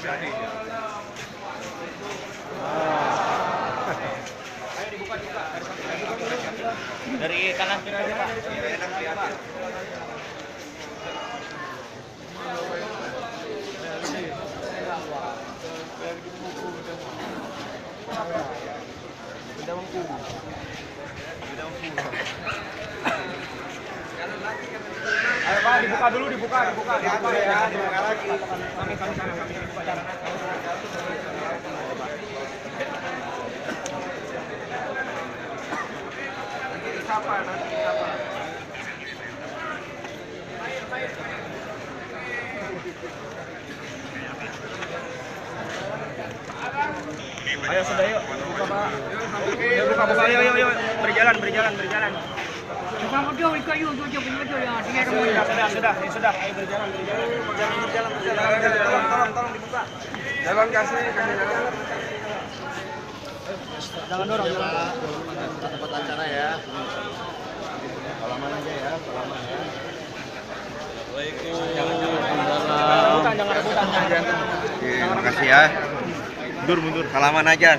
Ayo dibuka juga. Dari kanan kiri aja, Pak. Ayo Pak, dibuka dulu, dibuka ya. Dibuka lagi. Kami sana, kami dibuka jalan. Nanti disapa. Ayo sudah yuk, buka Pak. Yuk buka, ayo. Berjalan. Sudah. Ayo berjalan. Tolong dibuka. Jalan kasih jalan. Jangan dorong, Pak. Tempat acara ya. Salaman aja ya, salaman ya. Jangan rebutan. Oke, makasih ya. Mundur. Salaman aja.